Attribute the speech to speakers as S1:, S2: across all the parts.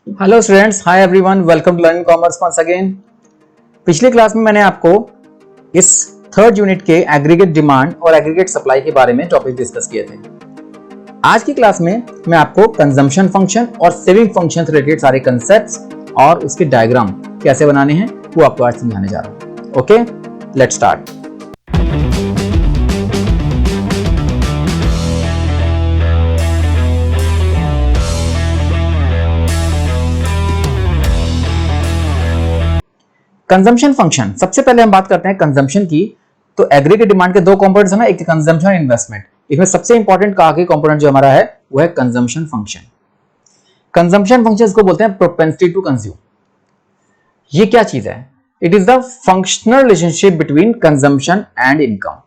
S1: Hello students, hi everyone, welcome to learning commerce once again. पिछली class में मैंने आपको इस थर्ड यूनिट के एग्रीगेट डिमांड और एग्रीगेट सप्लाई के बारे में टॉपिक डिस्कस किए थे। आज की क्लास में मैं आपको कंजम्पशन फंक्शन और सेविंग फंक्शन से रिलेटेड सारे कंसेप्ट्स और उसके डायग्राम कैसे बनाने हैं वो आपको आज समझाने जा रहा हूं। Okay, let's start. Consumption function, सबसे पहले हम बात करते हैं कंजम्पशन की। तो एग्रीगेट डिमांड के दो कंपोनेंट्स है ना, एक कंजम्पशन और इन्वेस्टमेंट। इसमें सबसे इंपॉर्टेंट आगे कंपोनेंट जो हमारा है वो है कंजम्पशन फंक्शन। कंजम्पशन फंक्शन इसको बोलते हैं प्रोपेंसिटी टू कंज्यूम। ये क्या चीज है? It is the functional relationship between consumption and income.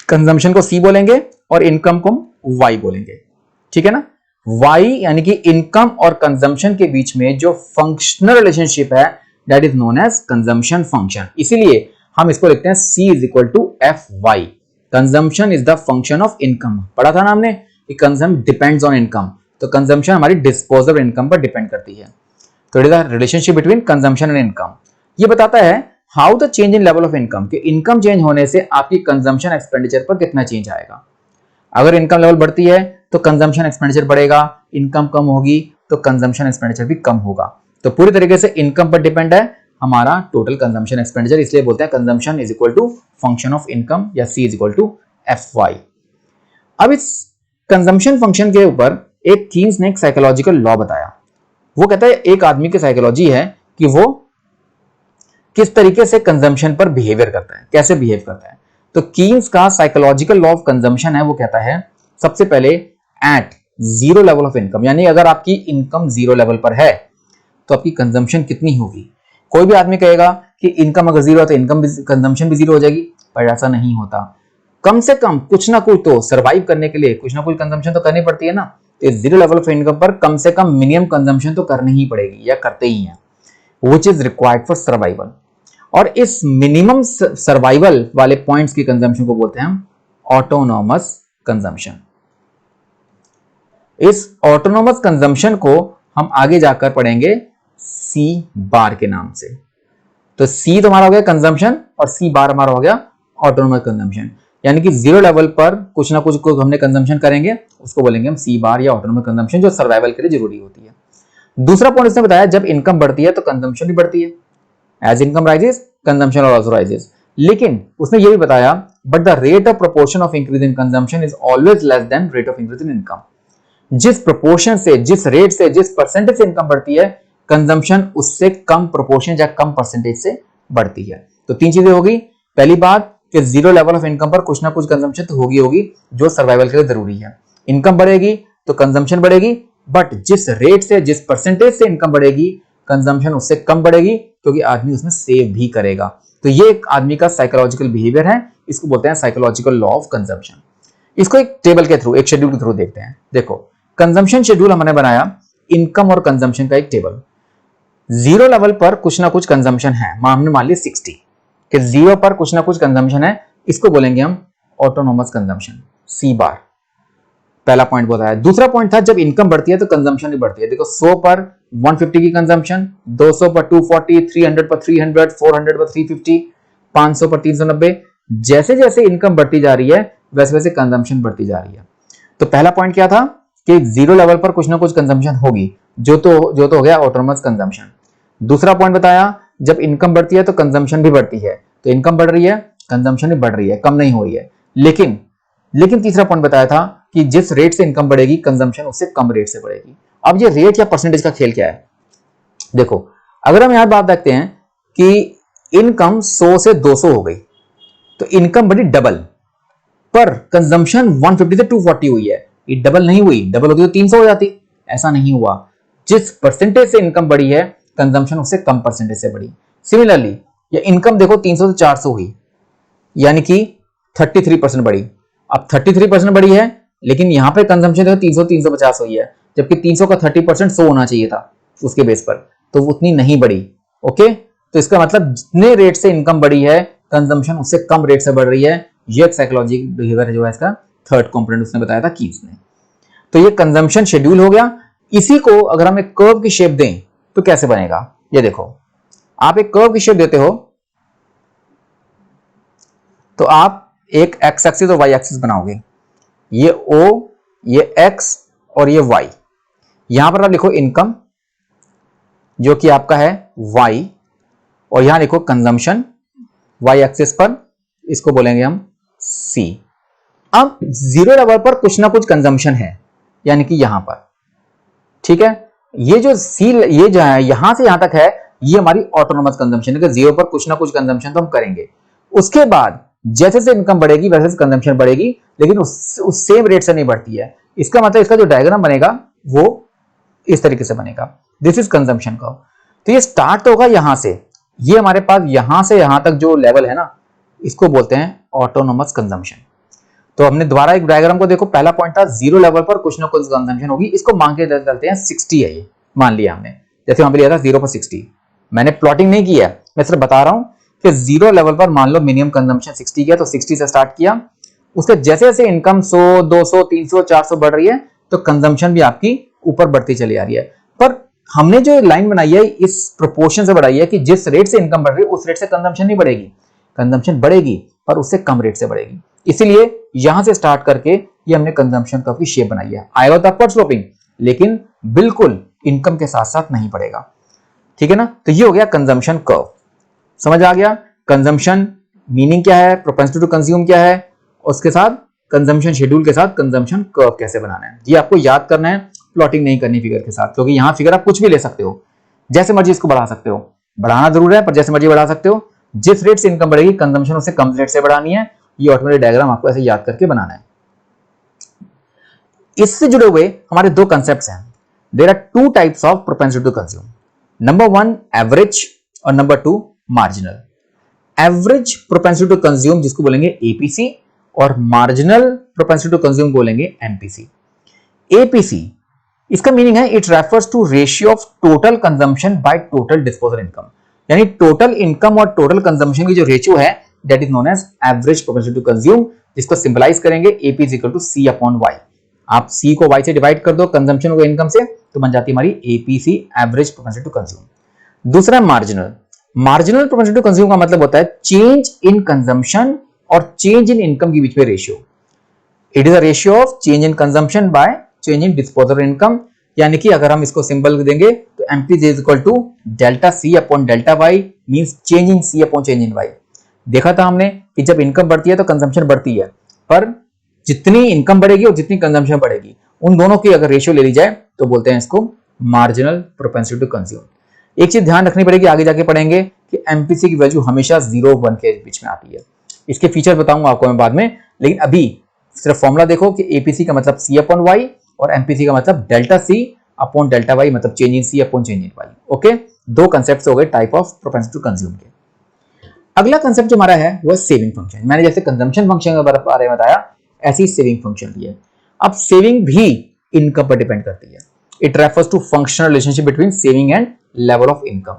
S1: Consumption को सी बोलेंगे और इनकम को वाई बोलेंगे, ठीक है ना। वाई यानी कि इनकम और कंजम्पशन के बीच में जो फंक्शनल रिलेशनशिप है that is known as consumption function. इसीलिए हम इसको लिखते हैं C is equal to F Y. Consumption is the function of income. पढ़ा था ना हमने कि कंजम्पशन डिपेंड्स ऑन इनकम, तो कंजम्पशन हमारी डिस्पोजेबल इनकम पर डिपेंड करती है। तो it is the relationship between consumption and income. ये बताता है how the change in level of income, कि इनकम चेंज होने से आपकी कंजम्पशन एक्सपेंडिचर पर कितना चेंज आएगा। अगर इनकम लेवल बढ़ती है तो कंजम्पशन एक्सपेंडिचर बढ़ेगा, इनकम कम होगी तो कंजम्पशन एक्सपेंडिचर भी कम होगा। तो पूरी तरीके से इनकम पर डिपेंड है हमारा टोटल कंजम्पशन एक्सपेंडिचर, इसलिए बोलते हैं consumption is equal to function of income या C is equal to F Y. अब इस कंजम्पशन फंक्शन के ऊपर एक कीन्स ने एक साइकोलॉजिकल लॉ बताया। वो कहता है एक आदमी की साइकोलॉजी है कि वो किस तरीके से कंजम्पशन पर बिहेवियर करता है, कैसे बिहेव करता है। तो कीन्स का साइकोलॉजिकल लॉ ऑफ कंजम्पशन है, वो कहता है सबसे पहले at zero level of income, यानी अगर आपकी इनकम जीरो लेवल पर है तो आपकी कंजम्पशन कितनी होगी। कोई भी आदमी कहेगा कि इनकम अगर जीरो है तो इनकम भी, कंजम्पशन भी जीरो हो जाएगी, पर ऐसा नहीं होता। कम से कम कुछ ना कुछ तो सर्वाइव करने के लिए कुछ ना कुछ कंजम्पशन तो करनी पड़ती है ना। तो जीरो लेवल ऑफ इनकम पर कम से कम मिनिमम कंजम्पशन तो करनी ही पड़ेगी या करते ही हैं, which is required for survival. और इस मिनिमम सर्वाइवल वाले पॉइंट्स की कंजम्पशन को बोलते हैं हम ऑटोनॉमस कंजम्पशन। इस ऑटोनॉमस कंजम्पशन को हम आगे जाकर पढ़ेंगे C बार के नाम से। तो C तो हमारा हो गया कंजम्पशन और C बार हमारा हो गया ऑटोनॉमस कंजम्पशन, यानी कि जीरो लेवल पर कुछ ना कुछ को हमने कंजम्पशन करेंगे, उसको बोलेंगे हम C बार या ऑटोनॉमस कंजम्पशन, जो सर्वाइवल के लिए जरूरी होती है। दूसरा पॉइंट इसने बताया जब इनकम बढ़ती है तो कंजम्पशन भी बढ़ती है। As income rises consumption also rises. लेकिन उसने ये भी बताया but the rate of proportion of increase in consumption is always less than rate of increase in income. जिस प्रोपोर्शन से, जिस रेट से, जिस परसेंटेज से इनकम बढ़ती है, कंजम्पशन उससे कम प्रोपोर्शन या कम परसेंटेज से बढ़ती है। तो तीन चीजें होगी। पहली बात कि जीरो लेवल ऑफ इनकम पर कुछ ना कुछ कंजम्पशन तो होगी जो सर्वाइवल के लिए जरूरी है। इनकम बढ़ेगी तो कंजम्पशन बढ़ेगी, बट जिस रेट से, जिस परसेंटेज से इनकम बढ़ेगी, कंजम्पशन उससे कम बढ़ेगी, क्योंकि आदमी उसमें सेव भी करेगा। तो ये एक आदमी का साइकोलॉजिकल बिहेवियर है, इसको बोलते हैं साइकोलॉजिकल लॉ ऑफ कंजम्पशन। इसको एक टेबल के थ्रू, एक शेड्यूल के थ्रू देखते हैं। देखो, कंजम्पशन शेड्यूल हमने बनाया इनकम और कंजम्पशन का एक टेबल। जीरो लेवल पर कुछ ना कुछ कंजम्पशन है, हमने मान ली 60 कि जीरो पर कुछ ना कुछ कंजम्पशन है, इसको बोलेंगे हम ऑटोनॉमस कंजम्पशन, C बार। पहला पॉइंट बताया। दूसरा पॉइंट था जब इनकम बढ़ती है तो कंजम्पशन भी बढ़ती है। देखो 100 पर 150 की कंजम्पशन, 200 पर 240, 300 पर 300, 400 पर 350, 500 पर 390। जैसे जैसे इनकम बढ़ती जा रही है वैसे वैसे कंजम्पशन बढ़ती जा रही है। तो पहला पॉइंट क्या था कि जीरो लेवल पर कुछ ना कुछ कंजम्पशन होगी, जो तो हो गया ऑटोनॉमस कंजम्पशन। दूसरा पॉइंट बताया जब इनकम बढ़ती है तो कंजम्पशन भी बढ़ती है। तो इनकम बढ़ रही है, कंजम्पशन भी बढ़ रही है, कम नहीं हो रही है। लेकिन तीसरा पॉइंट बताया था कि जिस रेट से इनकम बढ़ेगी कंजम्पशन उससे कम रेट से बढ़ेगी। अब ये रेट या परसेंटेज का खेल क्या है? देखो, अगर हम यहां बात देखते हैं कि इनकम 100 से 200 हो गई तो इनकम बढ़ी डबल, पर कंजम्पशन 150 से 240 हुई है। ये डबल नहीं हुई, डबल होती तो 300 हो जाती, ऐसा नहीं हुआ। जिस परसेंटेज से इनकम बढ़ी है कंजम्पशन उससे कम परसेंटेज से बढ़ी। सिमिलरली ये इनकम देखो 300 से 400 हुई, यानी कि 33% बढ़ी। अब 33% बढ़ी है, लेकिन यहां पे कंजम्पशन देखो 300-350 हुई है, जबकि 300 का 30% 100 होना चाहिए था उसके बेस पर, तो उतनी नहीं बढ़ी। ओके, तो इसका मतलब जितने रेट से इनकम बढ़ी है कंजम्पशन उससे कम रेट से बढ़ रही है। ये एक साइकोलॉजिकल बिहेवियर जो है इसका थर्ड कंपोनेंट उसने बताया था कीन्स ने। तो ये कंजम्पशन शेड्यूल हो गया। इसी को अगर हम एक कर्व की शेप दें तो कैसे बनेगा, ये देखो, आप एक कर्व की शेप देते हो तो आप एक एक्स एक्सिस और वाई एक्सिस बनाओगे, ये O, ये X और ये Y। यहां पर आप लिखो इनकम जो कि आपका है Y, और यहां लिखो कंजम्पशन Y एक्सिस पर, इसको बोलेंगे हम C। अब जीरो लेवल पर कुछ ना कुछ कंजम्पशन है, यानी कि यहां पर, ठीक है, ये जो C, ये जो है यहां से यहां तक है, ये हमारी ऑटोनोमस कंजम्पशन है कि जीरो पर कुछ ना कुछ कंजम्पशन तो हम करेंगे। उसके बाद जैसे जैसे इनकम बढ़ेगी वैसे वैसे कंजम्पशन बढ़ेगी, लेकिन उस सेम रेट से नहीं बढ़ती है। इसका मतलब इसका जो डायग्राम बनेगा वो इस तरीके से बनेगा, दिस इज कंजम्पशन कर्व। तो ये स्टार्ट तो होगा यहां से, ये हमारे पास यहां से यहां तक जो लेवल है ना, इसको बोलते हैं ऑटोनोमस कंजम्पशन। तो हमने दोबारा एक डायग्राम को देखो, पहला पॉइंट था जीरो लेवल पर कुछ ना कुछ कंजम्पशन होगी, इसको मान के चलते हैं 60 है, ये मान लिया हमने, जैसे वहां पे लिया था 0 पर 60। मैंने प्लॉटिंग नहीं किया, मैं सिर्फ बता रहा हूं कि जीरो लेवल पर मान लो मिनिमम कंजम्पशन 60 किया, तो 60 से स्टार्ट किया, उसके जैसे जैसे इनकम 100, 200, 300, 400 बढ़ रही है तो कंजम्पशन भी आपकी ऊपर बढ़ती चली आ रही है। पर हमने जो लाइन बनाई है इस प्रोपोर्शन से बढ़ाई है कि जिस रेट से इनकम बढ़ रही है उस रेट से कंजम्पशन नहीं बढ़ेगी, कंजम्पशन बढ़ेगी पर उससे कम रेट से बढ़ेगी। इसीलिए यहां से स्टार्ट करके ये हमने कंजम्पशन कर्व की शेप बनाई है। आएगा तो अपवर्ड स्लोपिंग, लेकिन बिल्कुल इनकम के साथ साथ नहीं बढ़ेगा, ठीक है ना। तो ये हो गया कंजम्पशन कर्व, समझ आ गया। कंजम्पशन मीनिंग क्या है, प्रोपेंसिटी टू कंज्यूम क्या है, उसके साथ कंजम्पशन शेड्यूल के साथ कंजम्पशन कर्व कैसे बनाना है, ये आपको याद करना है, प्लॉटिंग नहीं करनी फिगर के साथ, क्योंकि यहां फिगर आप कुछ भी ले सकते हो, जैसे मर्जी इसको बढ़ा सकते हो, बढ़ाना जरूर है पर जैसे मर्जी बढ़ा सकते हो। जिस रेट से इनकम बढ़ेगी कंजम्पशन उससे कम रेट से बढ़ानी है, ये ऑटोमेटिक डायग्राम आपको ऐसे याद करके बनाना है। इससे जुड़े हुए हमारे दो कंसेप्ट्स हैं। There are two types of propensity to consume, number 1 average और number 2 marginal. Average propensity to consume जिसको बोलेंगे एपीसी, और मार्जिनल प्रोपेंसिटी टू कंज्यूम बोलेंगे एमपीसी। एपीसी इसका मीनिंग है it refers to ratio of total consumption by total disposal income, यानी total income और total consumption की जो रेशियो है that is known as average propensity to consume, जिसको simplify करेंगे AP is equal to C upon Y. आप C को Y से डिवाइड कर दो, कंजम्पशन को इनकम से, तो बन जाती है हमारी APC average propensity to consume. दूसरा marginal, marginal propensity to consume का मतलब होता है चेंज इन कंजम्पशन और चेंज इन इनकम के बीच में ratio. It is a ratio of change in consumption by change in disposal income, यानी कि अगर हम इसको सिंबल देंगे तो MP is equal to delta C upon delta Y, means change in C upon change in Y. देखा था हमने कि जब इनकम बढ़ती है तो कंजम्पशन बढ़ती है, पर जितनी इनकम बढ़ेगी और जितनी कंजम्पशन बढ़ेगी उन दोनों की अगर रेशियो ले ली जाए तो बोलते हैं इसको मार्जिनल प्रोपेंसिटी टू कंज्यूम। एक चीज ध्यान रखनी पड़ेगी, आगे जाके पढ़ेंगे कि एमपीसी की वैल्यू हमेशा 0-1 के बीच में आती है। इसके फीचर बताऊंगा आपको मैं बाद में, लेकिन अभी सिर्फ फॉर्मूला देखो कि एपीसी का मतलब सी अपॉन वाई और एमपीसी का मतलब delta C upon delta Y, मतलब change in C upon change in Y. Okay, दो कंसेप्ट हो गए type of propensity to consume के। अगला कंसेप्ट जो हमारा है वो है सेविंग फंक्शन। मैंने जैसे कंजम्पशन फंक्शन के बारे में बताया, ऐसी सेविंग फंक्शन भी है। अब सेविंग भी इनकम पर डिपेंड करती है। It refers to functional relationship between saving and level of income.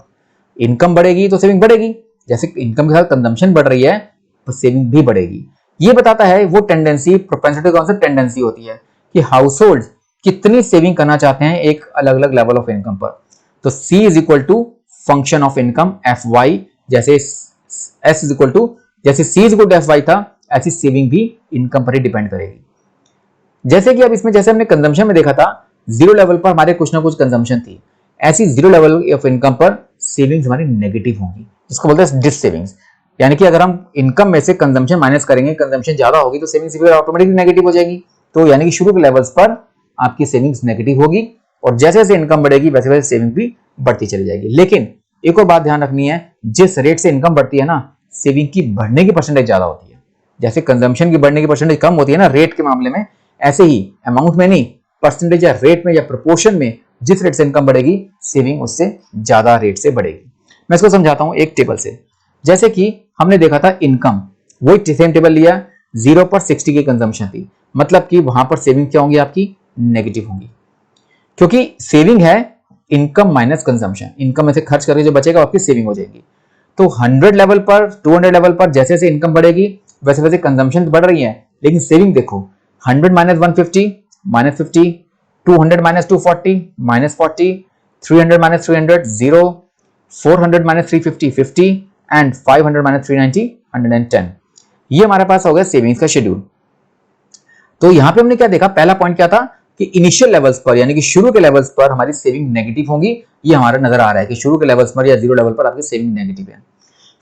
S1: Income बढ़ेगी तो सेविंग बढ़ेगी, जैसे इनकम के साथ कंजम्पशन बढ़ रही है तो सेविंग भी बढ़ेगी। ये बताता है वो टेंडेंसी, प्रोपेंसिटी कौन सा टेंडेंसी होती है कि हाउस होल्ड कितनी सेविंग करना चाहते हैं एक अलग अलग लेवल ऑफ इनकम पर। तो C is equal to function of income F Y, जैसे S इज इक्वल टू, जैसे C is equal to F Y था, ऐसी सेविंग भी इनकम पर ही डिपेंड करेगी। जैसे कि अब इसमें जैसे हमने कंजम्पशन में देखा था, जीरो लेवल पर हमारे कुछ ना कुछ कंजम्पशन थी, ऐसी जीरो लेवल ऑफ इनकम पर सेविंग्स हमारी नेगेटिव होंगी, जिसको बोलते हैं डिस सेविंग्स। यानी कि अगर हम इनकम में से कंजम्पशन माइनस करेंगे, कंजम्पशन ज्यादा होगी तो सेविंग्स भी ऑटोमेटिकली नेगेटिव हो जाएगी। तो यानी कि शुरू के लेवल्स पर आपकी सेविंग्स नेगेटिव होगी और जैसे जैसे इनकम बढ़ेगी वैसे वैसे सेविंग भी बढ़ती चली जाएगी। लेकिन एक और बात ध्यान रखनी है, जिस रेट से इनकम बढ़ती है ना, सेविंग की बढ़ने की परसेंटेज ज्यादा होती है। जैसे कंजम्पशन की बढ़ने की परसेंटेज कम होती है ना रेट के मामले में, ऐसे ही अमाउंट में नहीं, परसेंटेज या रेट में या प्रोपोर्शन में जिस रेट से इनकम बढ़ेगी सेविंग उससे ज्यादा रेट से बढ़ेगी। मैं इसको समझाता हूं एक टेबल से। जैसे कि हमने देखा था इनकम, वही सेम टेबल लिया, 0 पर 60 की कंजम्पशन थी, मतलब कि वहां पर सेविंग क्या होंगी आपकी, नेगेटिव होंगी, क्योंकि सेविंग है इनकम माइनस कंजम्पशन। इनकम में से खर्च करके जो बचेगा आपकी सेविंग हो जाएगी। तो 100 लेवल पर, 200 लेवल पर जैसे जैसे इनकम बढ़ेगी वैसे वैसे कंजम्पशन बढ़ रही है, लेकिन सेविंग देखो 100 minus 150 minus 50, 200 minus 240 minus 40, 300 minus 300 0, 400 minus 350 50 and 500 minus 390 110। ये हमारे पास हो गया सेविंग्स का शेड्यूल। तो यहां पे हमने क्या देखा, पहला पॉइंट क्या था कि इनिशियल लेवल्स पर यानी कि शुरू के लेवल्स पर हमारी सेविंग नेगेटिव होंगी। ये हमारा नजर आ रहा है कि शुरू के लेवल्स पर या जीरो लेवल पर आपकी सेविंग नेगेटिव है।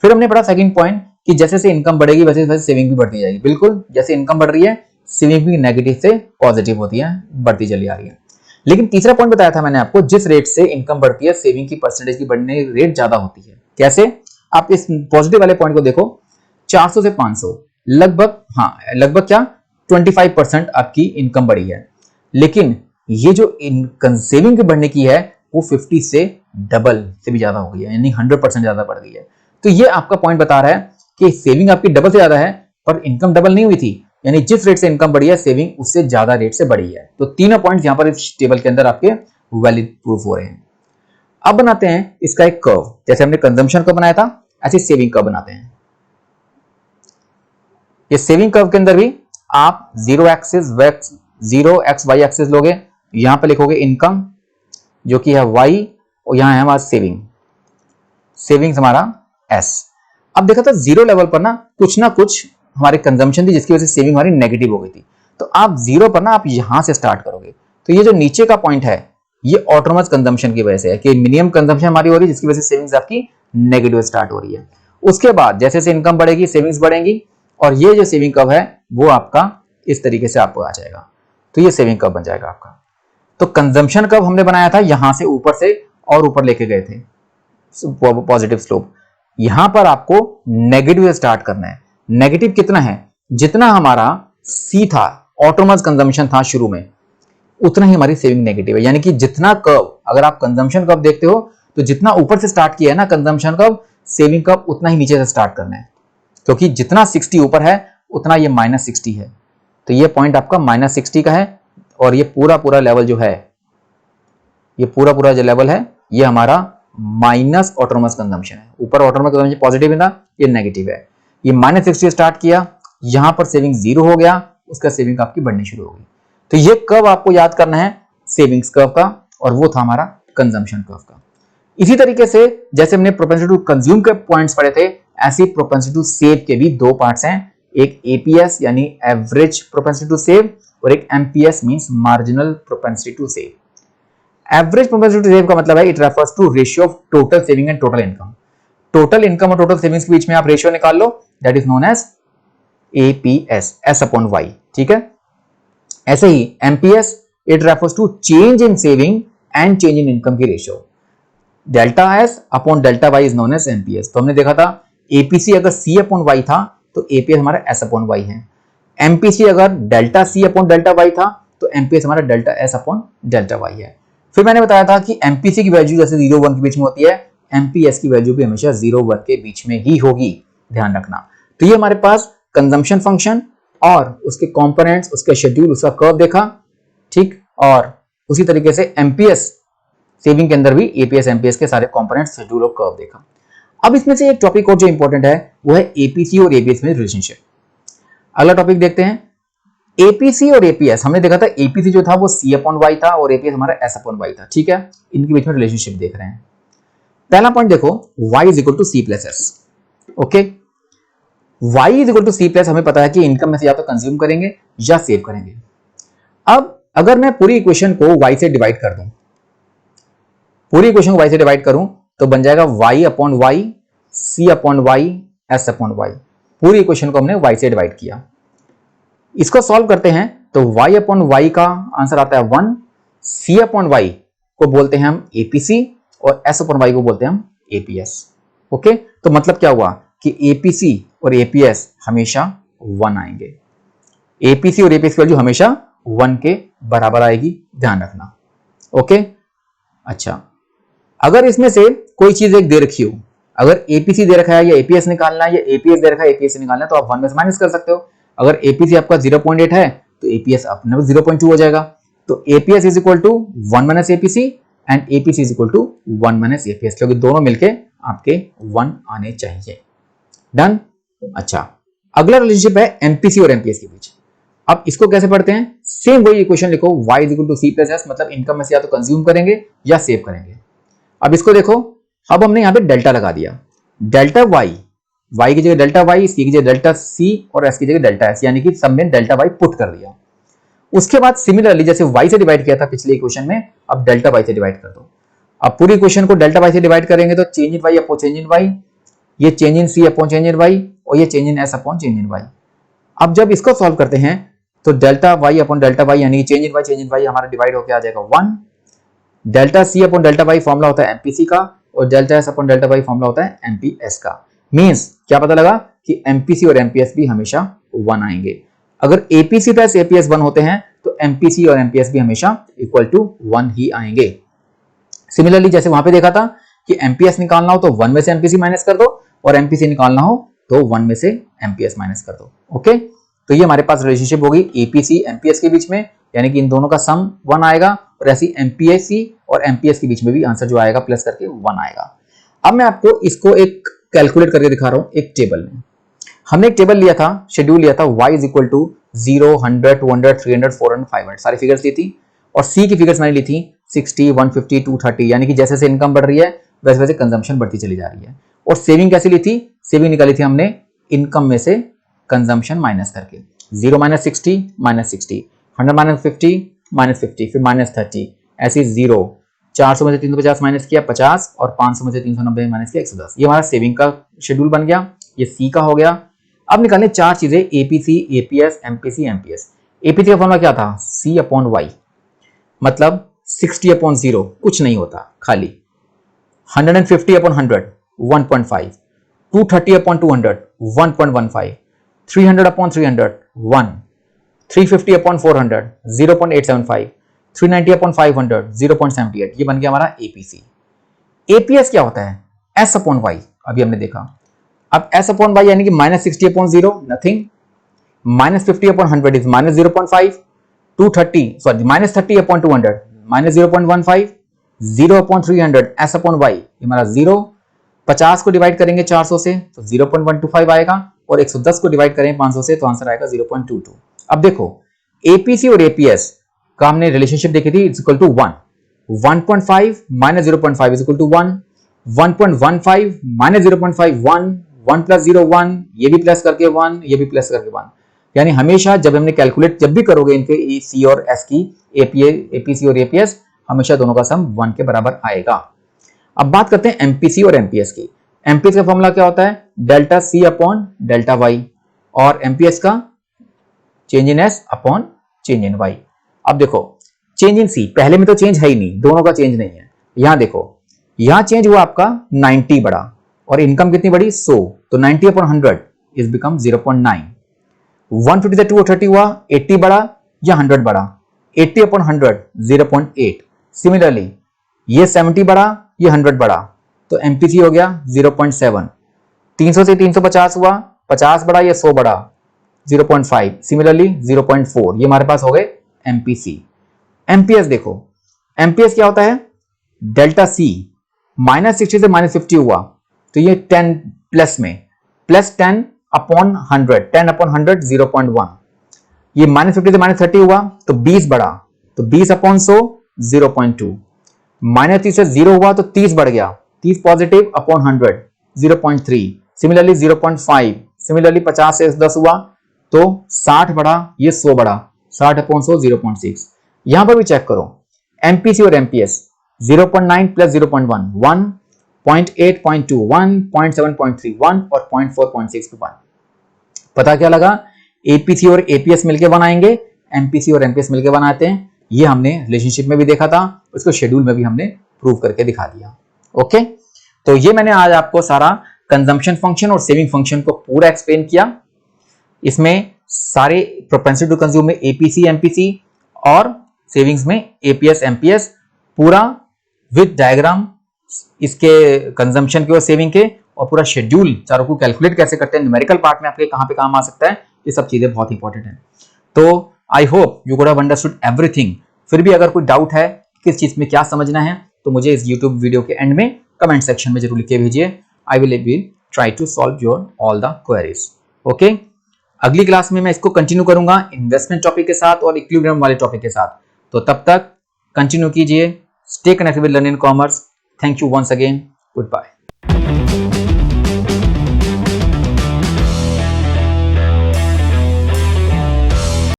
S1: फिर हमने पढ़ा सेकंड पॉइंट कि जैसे जैसे इनकम बढ़ेगी वैसे वैसे सेविंग भी बढ़ती जाएगी। बिल्कुल, जैसे इनकम बढ़ रही है सेविंग भी नेगेटिव से पॉजिटिव होती है, बढ़ती चली आ रही है। लेकिन तीसरा पॉइंट बताया था मैंने आपको, जिस रेट से इनकम बढ़ती है सेविंग की परसेंटेज की बढ़ने रेट ज्यादा होती है। कैसे? आप इस पॉजिटिव वाले पॉइंट को देखो, 400 से 500 लगभग, हाँ लगभग क्या 25% आपकी इनकम बढ़ी है। लेकिन ये जो सेविंग की बढ़ने की है वो 50 से डबल से भी ज्यादा हो गई है, यानी 100% ज्यादा बढ़ गई है। तो ये आपका पॉइंट बता रहा है कि सेविंग आपकी डबल से ज्यादा है पर इनकम डबल नहीं हुई थी, यानी जिस रेट से इनकम बढ़ी है सेविंग उससे ज्यादा रेट से बढ़ी है। तो तीनों पॉइंट्स यहां पर इस टेबल के अंदर आपके वैलिड प्रूफ हो रहे हैं। अब बनाते हैं इसका एक कर्व, जैसे हमने कंजम्पशन कर्व बनाया था ऐसे सेविंग कर्व बनाते हैं। ये सेविंग कर्व के अंदर भी आप जीरो एक्स वाई एक्सिस लोगे, यहां पर लिखोगे इनकम जो कि है y और यहां है हमारा सेविंग्स हमारा s। अब देखा था जीरो लेवल पर ना कुछ हमारे कंजम्पशन थी जिसकी वजह से सेविंग हमारी नेगेटिव हो गई थी। तो आप जीरो पर आप यहां से स्टार्ट करोगे। तो ये जो नीचे का पॉइंट है ये ऑटोनमस कंजम्पशन की वजह से है कि मिनिमम कंजम्पशन हमारी हो रही है जिसकी वजह से सेविंग्स आपकी नेगेटिव स्टार्ट हो रही है। उसके बाद जैसे जैसे इनकम बढ़ेगी सेविंग्स बढ़ेंगी और ये जो सेविंग कर्व है वो आपका इस तरीके से आपको आ जाएगा। तो ये सेविंग कर्व बन जाएगा आपका। तो कंजम्पशन कर्व हमने बनाया था यहां से ऊपर से और ऊपर लेके गए थे पॉजिटिव स्लोप। यहां पर आपको नेगेटिव से स्टार्ट करना है। नेगेटिव कितना है? जितना हमारा सी था, ऑटोनमस कंजम्पशन था शुरू में, उतना ही हमारी सेविंग नेगेटिव है। यानी कि जितना कर्व, अगर आप कंजम्पशन कर्व देखते हो तो जितना ऊपर से स्टार्ट किया है ना कंजम्पशन कर्व, सेविंग कर्व उतना ही नीचे से स्टार्ट करना है, क्योंकि जितना 60 ऊपर है उतना ये -60 है। तो ये पॉइंट आपका -60 का है और ये पूरा लेवल जो है, ये पूरा जो लेवल है ये हमारा माइनस ऑटोनमस कंजम्पशन है। ऊपर ऑटोनमस कंजम्पशन पॉजिटिव था, ये नेगेटिव है। ये -60 स्टार्ट किया, यहां पर सेविंग 0 हो गया, उसका सेविंग आपकी बढ़नी शुरू हो गई। तो ये कर्व आपको याद करना है सेविंग्स कर्व का, और वो था हमारा कंजम्पशन कर्व का। इसी तरीके से जैसे हमने प्रोपेंसिटी टू कंज्यूम के पॉइंट्स पढ़े थे, ऐसी प्रोपेंसिटी टू सेव के भी दो पार्ट्स हैं, एक एपीएस यानी एवरेज प्रोपेंसिटी टू सेव और एक MPS means marginal propensity to save. Average propensity to save का मतलब है it refers to ratio of total saving and total income. Total income और टोटल सेविंग्स के बीच में आप रेशियो निकाल लो, that is known as APS, S upon Y. ठीक है, ऐसे ही MPS it refers to change in saving and change in income की ratio. Delta S upon delta Y is known as MPS. तो हमने देखा था एपीसी अगर सी अपॉन वाई था तो एपीएस हमारा एस अपॉन वाई है। एमपीसी अगर delta C upon delta Y था तो एमपीएस हमारा delta S upon delta Y है। फिर मैंने बताया था कि एमपीसी की वैल्यू जैसे 0-1 के बीच में होती है, एमपीएस की वैल्यू भी हमेशा 0-1 के बीच में ही होगी, ध्यान रखना। तो ये हमारे पास कंजम्पशन फंक्शन और उसके कंपोनेंट्स, उसके शेड्यूल, उसका कर्व देखा, ठीक। और उसी तरीके से एमपीएस सेविंग के अंदर भी एपीएस एमपीएस के सारे कंपोनेंट्स, शेड्यूल और कर्व देखा। अब इसमें से एक टॉपिक और जो इंपॉर्टेंट है वो है एपीसी और एपीएस में रिलेशनशिप। अगला टॉपिक देखते हैं एपीसी और एपीएस। हमने देखा था एपीसी जो था वो सी अपॉन वाई था और एपीएस हमारा एस अपॉन वाई था। ठीक है, इनके बीच में रिलेशनशिप देख रहे हैं। पहला पॉइंट देखो, y is equal to C plus S. Okay, y is equal to C plus, हमें पता है कि इनकम में से या तो कंज्यूम करेंगे या सेव करेंगे। अब अगर मैं पूरी इक्वेशन को y से डिवाइड कर दूं, पूरी इक्वेशन को y से डिवाइड करूं तो बन जाएगा y upon Y, C upon Y, S upon Y. पूरी इक्वेशन को हमने y से डिवाइड किया। इसको सॉल्व करते हैं तो y अपॉन वाई का आंसर आता है 1, c अपॉन वाई को बोलते हैं हम एपीसी और s अपॉन वाई को बोलते हैं हम एपीएस। ओके, तो मतलब क्या हुआ कि एपीसी और एपीएस हमेशा 1 आएंगे। एपीसी और एपीएस की वैल्यू हमेशा 1 के बराबर आएगी, ध्यान रखना। ओके, अच्छा, अगर इसमें से कोई चीज एक दे रखी हो, अगर एपीसी दे रखा है या एपीएस निकालना है, या एपीएस दे रखा है एपीएस निकालना है, तो आप 1 में से माइनस कर सकते हो। अगर एपीसी आपका 0.8 है तो एपीएस अपने 0.2 हो जाएगा। तो APS is equal to 1 minus APC and APC is equal to 1 minus APS, क्योंकि दोनों मिलके आपके 1 आने चाहिए। डन। अच्छा, अगला रिलेशनशिप है एमपीसी और एमपीएस के बीच। अब इसको कैसे पढ़ते हैं? सेम वही इक्वेशन लिखो, y is equal to C plus S, मतलब इनकम में से या तो कंज्यूम करेंगे या सेव करेंगे। अब इसको देखो, अब हमने यहाँ पे डेल्टा लगा दिया, डेल्टा y की जगह डेल्टा y, सी की जगह डेल्टा c और s की जगह डेल्टा s, यानी कि सब में डेल्टा y पुट कर दिया। उसके बाद सिमिलरली जैसे y से डिवाइड किया था पिछले इक्वेशन में, अब डेल्टा y से डिवाइड कर दो। अब पूरी इक्वेशन को डेल्टा y से डिवाइड करेंगे तो change in y upon change in y, ये change in c upon change in y और ये change in s upon change in y। अब जब इसको सॉल्व करते हैं तो delta y upon delta y यानी कि चेंज इन y हमारा डिवाइड होकर आ जाएगा 1। Delta c upon delta y formula होता है एमपीसी का और delta s upon delta y formula होता है एमपीएस का। मींस क्या पता लगा कि एमपीसी और एमपीएस भी हमेशा 1 आएंगे। अगर एपीसी प्लस एपीएस 1 होते हैं तो एमपीसी और एमपीएस भी हमेशा इक्वल टू 1 ही आएंगे। सिमिलरली जैसे वहां पे देखा था कि एमपीएस निकालना हो तो 1 में से एमपीसी माइनस कर दो और एमपीसी निकालना हो तो 1 में से एमपीएस माइनस कर दो। ओके, तो ये हमारे पास रिलेशनशिप होगी एपीसी एमपीएस के बीच में, यानी कि इन दोनों का सम 1 आएगा और ऐसी एमपीएससी और एमपीएस के बीच में भी आंसर जो आएगा प्लस करके 1 आएगा। अब मैं आपको इसको एक कैलकुलेट करके दिखा रहा हूं एक टेबल में। हमने एक टेबल लिया था, शेड्यूल लिया था, y इज इक्वल टू 0, 100, 200, 300, 400, 500 सारी फिगर्स ली थी और c की फिगर्स मैंने ली थी 60, 150, 230, यानी कि जैसे जैसे इनकम बढ़ रही है वैसे वैसे कंजम्पशन बढ़ती चली जा रही है। और सेविंग कैसे ली थी, सेविंग निकाली थी हमने इनकम में से कंजम्पशन माइनस करके, 0 माइनस 60 माइनस 60, 100 माइनस 50 माइनस 50, फिर माइनस 30, ऐसे 0, 400 में से 350 माइनस किया 50 और 500 में से 390 माइनस किया 110। ये हमारा सेविंग का शेड्यूल बन गया, ये सी का हो गया। अब निकालने 4 चीजें, APC, APS, MPC, MPS. APC का फॉर्मूला क्या था, सी अपॉन वाई, मतलब 60 अपॉन 0 कुछ नहीं होता, खाली 150 upon 100 1.5, 230 upon 200 1.15, 300 upon 300 1, 350 upon 400 0.875, 390 upon 500 0.78। ये बन गया हमारा एपीसी। एपीएस क्या होता है, एस अपॉन वाई, अभी हमने देखा। अब एस अपॉन वाई यानी कि minus 60 upon 0 nothing, minus 50 upon 100 is minus 0.5, 230 minus 30 upon 200 minus 0.15, 0 upon 300 S upon Y हमारा 0, 50 को डिवाइड करेंगे 400 से तो 0.125 आएगा और 110 को डिवाइड करें 500 से तो आंसर आएगा 0.22। अब देखो एपीसी और एपीएस का हमने रिलेशनशिप देखी थी, is equal to 1, 1.5 minus 0.5 is equal to 1, 1.15 minus 0.5 1, 1 plus 0 1, ये भी प्लस करके 1, ये भी प्लस करके 1। यानी हमेशा जब हमने कैलकुलेट जब भी करोगे इनके सी और एस की, एपीसी और एपीएस, हमेशा दोनों का सम 1 के बराबर आएगा। अब बात करते हैं एमपीसी और एमपीएस की। एमपीएस का फॉर्मूला क्या होता है, delta C upon delta Y, और एमपीएस का change in S upon change in Y. अब देखो चेंज इन सी, पहले में तो चेंज है ही नहीं, दोनों का चेंज नहीं है। यहां देखो, यहां चेंज हुआ आपका 90 बढ़ा और इनकम कितनी बढ़ी 100, तो 90 अपॉन 100 इज बिकम 0.9। 150 से 230 हुआ, 80 बढ़ा या 100 बढ़ा, 80 अपॉन 100 0.8। सिमिलरली ये 70 बढ़ा, ये 100 बढ़ा, तो एमपीसी हो गया 0.7। 300 से 350 हुआ, 50 बढ़ा या 100 बढ़ा, 0.5। सिमिलरली 0.4, ये हमारे पास हो गए एमपीसी। एमपीएस देखो, एमपीएस क्या होता है, डेल्टा सी, माइनस 60 से माइनस 50 हुआ तो ये 10 प्लस में, प्लस 10 अपॉन 100, 10 अपॉन 100 0.1। ये माइनस 50 से माइनस 30 हुआ तो 20 बढ़ा, तो 20 अपॉन 100 0.2। माइनस 30 से 0 हुआ तो 30 बढ़ गया, 30 पॉजिटिव अपॉन 100 0.3। सिमिलरली 0.5। सिमिलरली 50 से 10 हुआ तो 60 बढ़ा, ये 100 बढ़ा, 60 अपॉन 100 0.6। यहां पर भी चेक करो, एमपीसी और एमपीएस 0.9 प्लस 0.1 1, 0.8.2 1, 0.7.3 1 और 0.4.6 1। पता क्या लगा, एपीसी और एपीएस मिलके 1 आएंगे, एमपीसी और एमपीएस मिलके 1 आते हैं। ये हमने रिलेशनशिप में भी देखा था, उसको शेड्यूल में भी हमने प्रूव करके दिखा दिया। ओके, तो ये मैंने आज आपको सारा कंजम्पशन फंक्शन और सेविंग फंक्शन को पूरा एक्सप्लेन किया। इसमें सारे प्रोपेंसिटी टू कंज्यूम में एपीसी एमपीसी और सेविंग्स में एपीएस एमपीएस, पूरा विद डायग्राम इसके कंजम्पशन के और सेविंग के, और पूरा शेड्यूल चारों को कैलकुलेट कैसे करते हैं, न्यूमेरिकल पार्ट में आपके कहां पे काम आ सकता है, ये सब चीजें बहुत इंपॉर्टेंट है। तो I hope you could have understood everything. फिर भी अगर कोई डाउट है किस चीज में क्या समझना है तो मुझे इस यूट्यूब वीडियो के एंड में कमेंट सेक्शन में जरूर लिख के भेजिए। I will try to solve your all the queries. Okay, अगली क्लास में मैं इसको कंटिन्यू करूंगा इन्वेस्टमेंट टॉपिक के साथ और इक्विलिब्रियम वाले टॉपिक के साथ। तो तब तक कंटिन्यू कीजिए, stay connected with learning commerce. Thank you once again, good bye.